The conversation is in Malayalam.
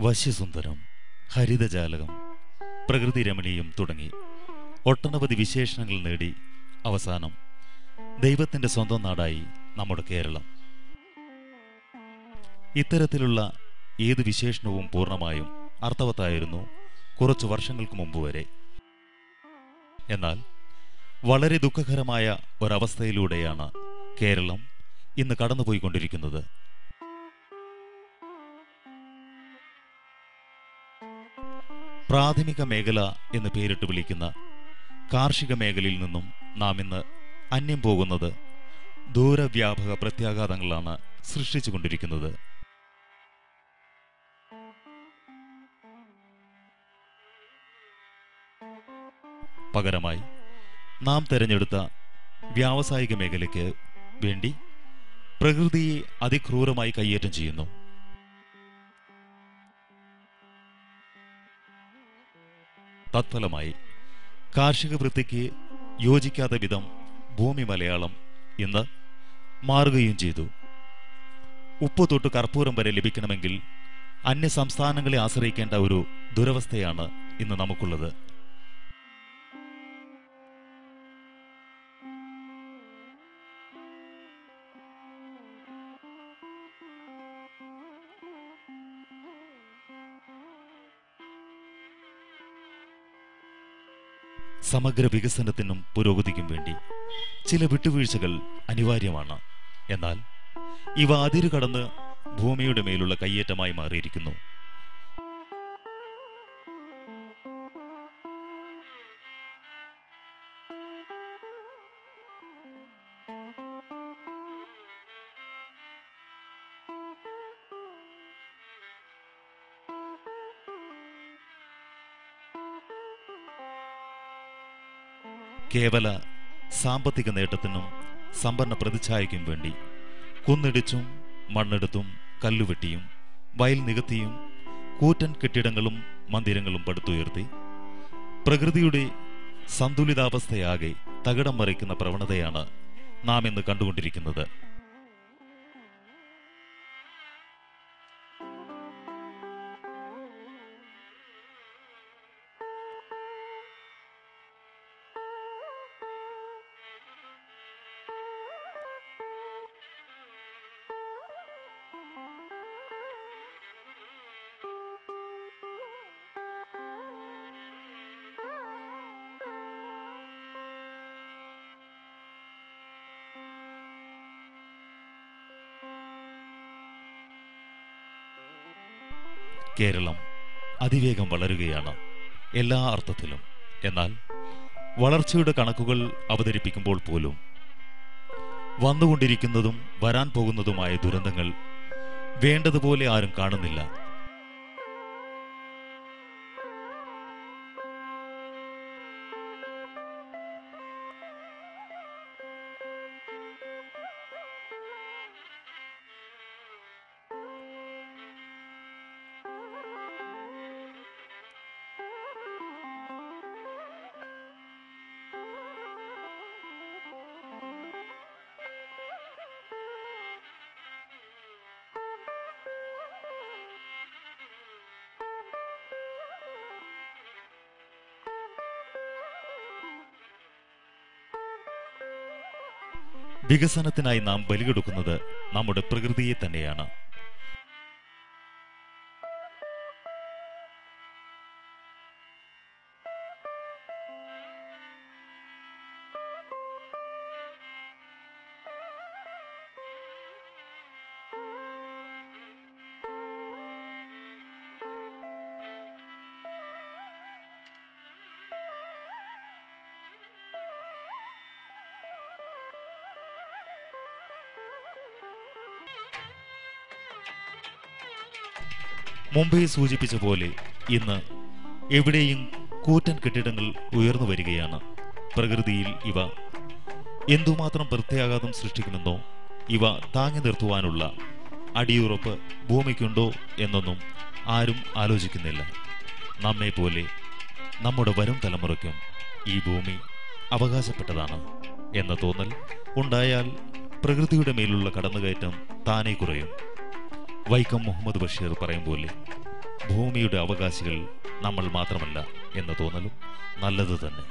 വശ്യസുന്ദരം, ഹരിതജാലകം, പ്രകൃതി രമണീയം തുടങ്ങി ഒട്ടനവധി വിശേഷണങ്ങൾ നേടി അവസാനം ദൈവത്തിൻ്റെ സ്വന്തം നാടായി നമ്മുടെ കേരളം. ഇത്തരത്തിലുള്ള ഏത് വിശേഷണവും പൂർണ്ണമായും അർത്ഥവത്തായിരുന്നു കുറച്ചു വർഷങ്ങൾക്ക് മുമ്പ് വരെ. എന്നാൽ വളരെ ദുഃഖകരമായ ഒരവസ്ഥയിലൂടെയാണ് കേരളം ഇന്ന് കടന്നുപോയിക്കൊണ്ടിരിക്കുന്നത്. പ്രാഥമിക മേഖല എന്ന് പേരിട്ട് വിളിക്കുന്ന കാർഷിക മേഖലയിൽ നിന്നും നാം ഇന്ന് അന്യം പോകുന്നത് ദൂരവ്യാപക പ്രത്യാഘാതങ്ങളാണ് സൃഷ്ടിച്ചുകൊണ്ടിരിക്കുന്നത്. പകരമായി നാം തെരഞ്ഞെടുത്ത വ്യാവസായിക മേഖലയ്ക്ക് വേണ്ടി പ്രകൃതിയെ അതിക്രൂരമായി കയ്യേറ്റം ചെയ്യുന്നു. തത്ഫലമായി കാർഷിക വൃത്തിക്ക് യോജിക്കാത്ത വിധം ഭൂമി മലയാളം ഇന്ന് മാറുകയും ചെയ്തു. ഉപ്പ് തൊട്ട് കർപ്പൂരം വരെ ലഭിക്കണമെങ്കിൽ അന്യ സംസ്ഥാനങ്ങളെ ആശ്രയിക്കേണ്ട ഒരു ദുരവസ്ഥയാണ് ഇന്ന് നമുക്കുള്ളത്. സമഗ്ര വികസനത്തിനും പുരോഗതിക്കും വേണ്ടി ചില വിട്ടുവീഴ്ചകൾ അനിവാര്യമാണ്. എന്നാൽ ഇവ അതിരുകടന്ന് ഭൂമിയുടെ മേലുള്ള കയ്യേറ്റമായി മാറിയിരിക്കുന്നു. കേവല സാമ്പത്തിക നേട്ടത്തിനും സമ്പന്ന പ്രതിച്ഛായയ്ക്കും വേണ്ടി കുന്നിടിച്ചും മണ്ണെടുത്തും കല്ലുവെട്ടിയും വയൽ നികത്തിയും കൂറ്റൻ കെട്ടിടങ്ങളും മന്ദിരങ്ങളും പടുത്തുയർത്തി പ്രകൃതിയുടെ സന്തുലിതാവസ്ഥയാകെ തകിടം മറിക്കുന്ന പ്രവണതയാണ് നാം ഇന്ന് കണ്ടുകൊണ്ടിരിക്കുന്നത്. കേരളം അതിവേഗം വളരുകയാണ് എല്ലാ അർത്ഥത്തിലും. എന്നാൽ വളർച്ചയുടെ കണക്കുകൾ അവതരിപ്പിക്കുമ്പോൾ പോലും വന്നുകൊണ്ടിരിക്കുന്നതും വരാൻ പോകുന്നതുമായ ദുരന്തങ്ങൾ വേണ്ടതുപോലെ ആരും കാണുന്നില്ല. വികസനത്തിനായി നാം ബലികൊടുക്കുന്നത് നമ്മുടെ പ്രകൃതിയെ തന്നെയാണ്. മുമ്പേ സൂചിപ്പിച്ച പോലെ ഇന്ന് എവിടെയും കൂറ്റൻ കെട്ടിടങ്ങൾ ഉയർന്നു വരികയാണ്. പ്രകൃതിയിൽ ഇവ എന്തുമാത്രം പ്രത്യാഘാതം സൃഷ്ടിക്കുമെന്നോ ഇവ താങ്ങി നിർത്തുവാനുള്ള അടിയുറപ്പ് ഭൂമിക്കുണ്ടോ എന്നൊന്നും ആരും ആലോചിക്കുന്നില്ല. നമ്മെ പോലെ നമ്മുടെ വരും തലമുറയ്ക്കും ഈ ഭൂമി അവകാശപ്പെട്ടതാണ് എന്ന തോന്നൽ ഉണ്ടായാൽ പ്രകൃതിയുടെ മേലുള്ള കടന്നുകയറ്റം താനേ കുറയും. വൈക്കം മുഹമ്മദ് ബഷീർ പറയും പോലെ ഭൂമിയുടെ അവകാശികൾ നമ്മൾ മാത്രമല്ല എന്ന തോന്നലും നല്ലത് തന്നെ.